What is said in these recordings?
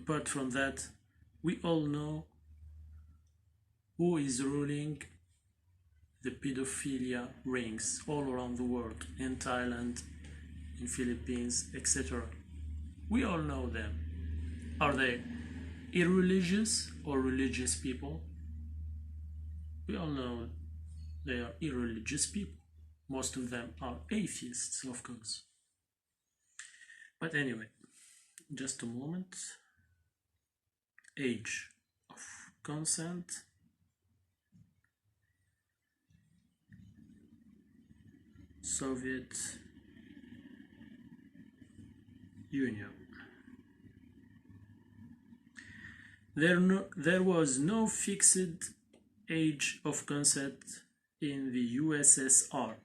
apart from that, we all know who is ruling the pedophilia rings all around the world, in Thailand, in Philippines, etc. We all know them. Are they irreligious or religious people? We all know they are irreligious people. Most of them are atheists, of course. But anyway, just a moment. Age of consent. Soviet Union. There was no fixed age of consent in the USSR.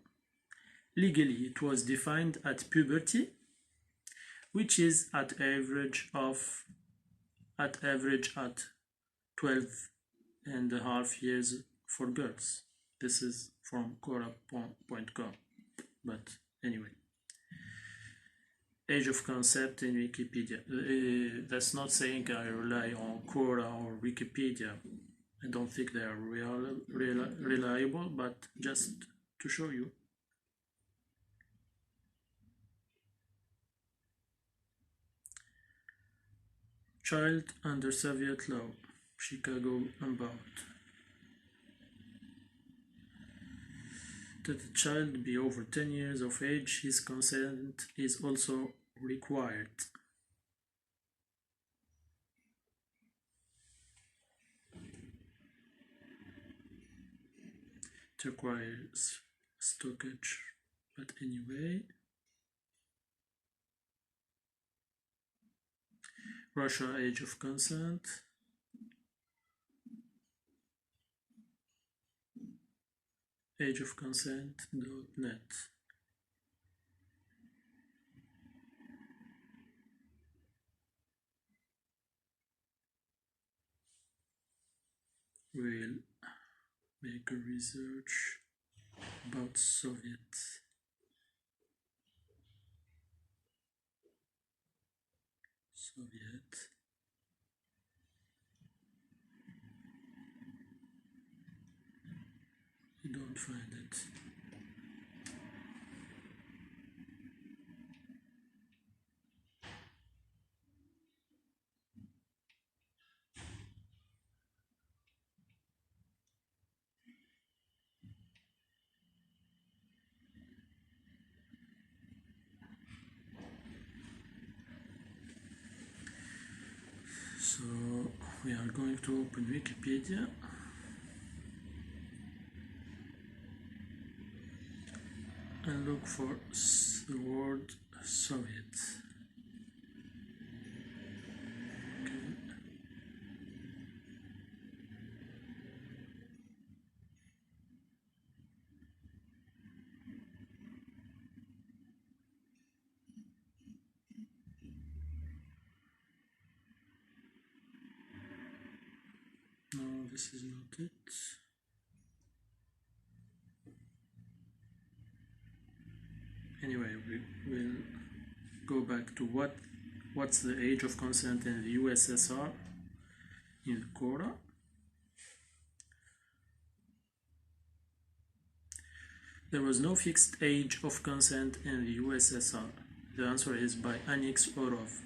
Legally, it was defined at puberty, which is at average at 12.5 years for girls. This is from Quora.com. But anyway, age of concept in Wikipedia. That's not saying I rely on Quora or Wikipedia. I don't think they are reliable, but just to show you. Child under Soviet law, Chicago about. That the child be over 10 years of age, his consent is also required. It requires stockage, but anyway. Russia age of consent. ageofconsent.net. We'll make a research about Soviet. You don't find it. So we are going to open Wikipedia and look for the word Soviet. Okay. No, this is not it. Anyway, we will go back to what's the age of consent in the USSR in Quora. There was no fixed age of consent in the USSR. The answer is by Anix Orov.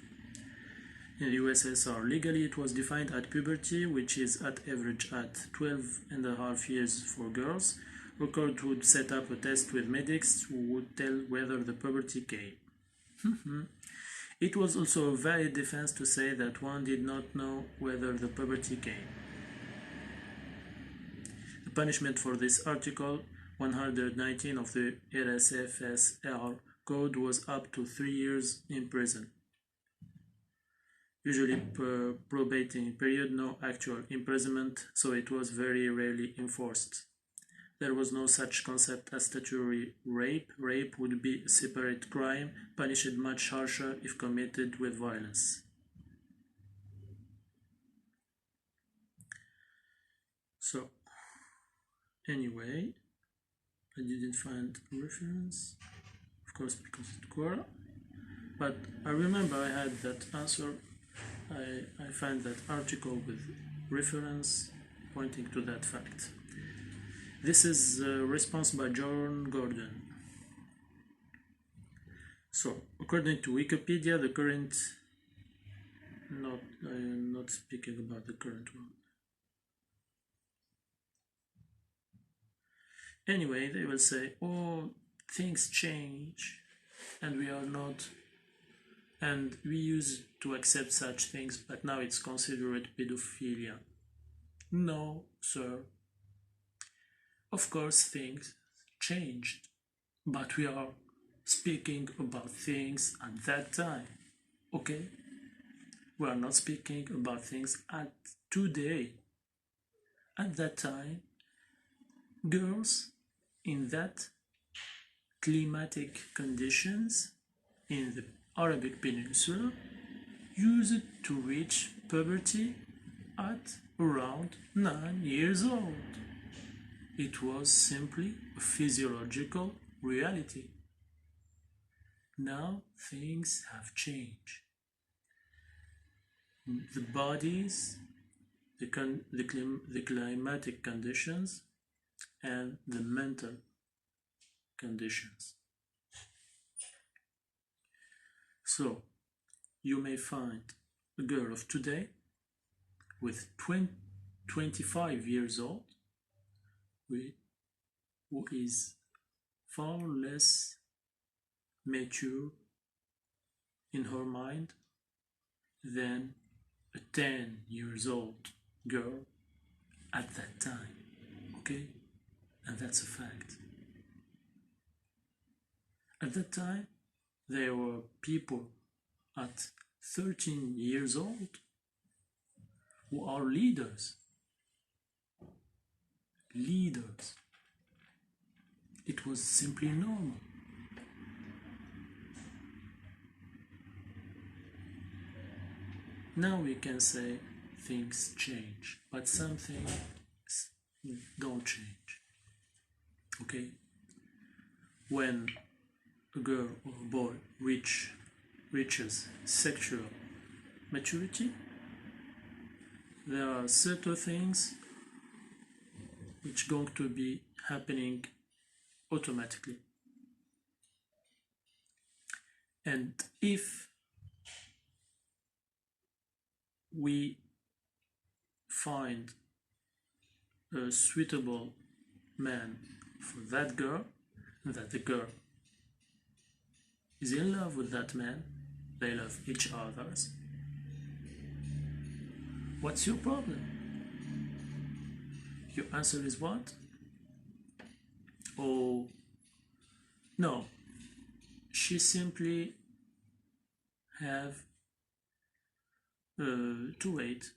In the USSR, legally it was defined at puberty, which is at average at 12.5 years for girls. A court would set up a test with medics who would tell whether the puberty came. It was also a valid defense to say that one did not know whether the puberty came. The punishment for this article 119 of the RSFSR code was up to 3 years in prison. Usually per probating period, no actual imprisonment, so it was very rarely enforced. There was no such concept as statutory rape. Rape would be a separate crime, punished much harsher if committed with violence. So, anyway, I didn't find a reference, of course, because it's Quora, but I remember I had that answer I find that article with reference pointing to that fact. This is a response by John Gordon. So, according to Wikipedia, the current, I'm not speaking about the current one. Anyway, they will say, oh, things change, and we are not, and we used to accept such things, but now it's considered pedophilia. No, sir. Of course, things changed, but we are speaking about things at that time, okay? We are not speaking about things at today. At that time, girls in that climatic conditions in the Arabic Peninsula used to reach puberty at around 9 years old. It was simply a physiological reality. Now things have changed. The bodies, the climatic conditions, and the mental conditions. So, you may find a girl of today with 25 years old who is far less mature in her mind than a 10 years old girl at that time, okay? And that's a fact. At that time, there were people at 13 years old who are leaders. Leaders. It was simply normal. Now we can say things change, but some things don't change. Okay? When a girl or a boy reaches sexual maturity, there are certain things which are going to be happening automatically. And if we find a suitable man for that girl, that the girl is in love with that man, they love each other, what's your problem? Your answer is what? Oh, no, she simply have to wait.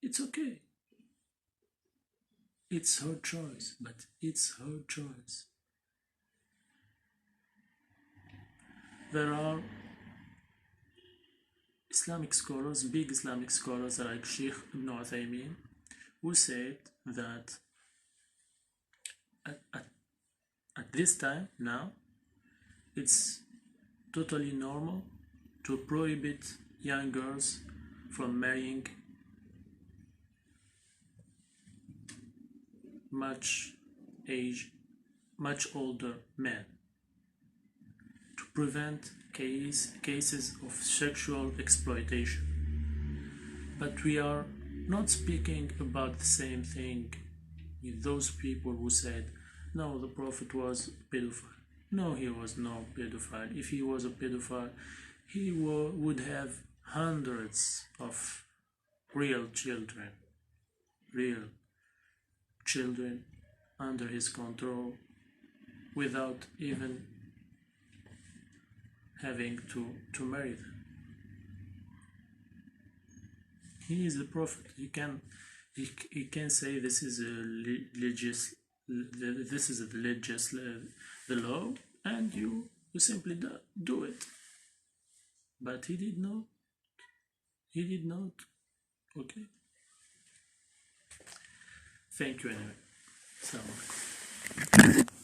It's okay. It's her choice, but it's her choice. There are Islamic scholars, big Islamic scholars like Sheikh Ibn Uthaymeen, who said that at this time now, it's totally normal to prohibit young girls from marrying much older men, to prevent cases of sexual exploitation. But we are not speaking about the same thing with those people who said, no, the Prophet was a pedophile. No, he was no pedophile. If he was a pedophile, he would have hundreds of real children under his control without even having to marry them. He is the Prophet. He can say this is the law, and you simply do it. But he did not. He did not. Okay. Thank you anyway. Assalamu alaikum.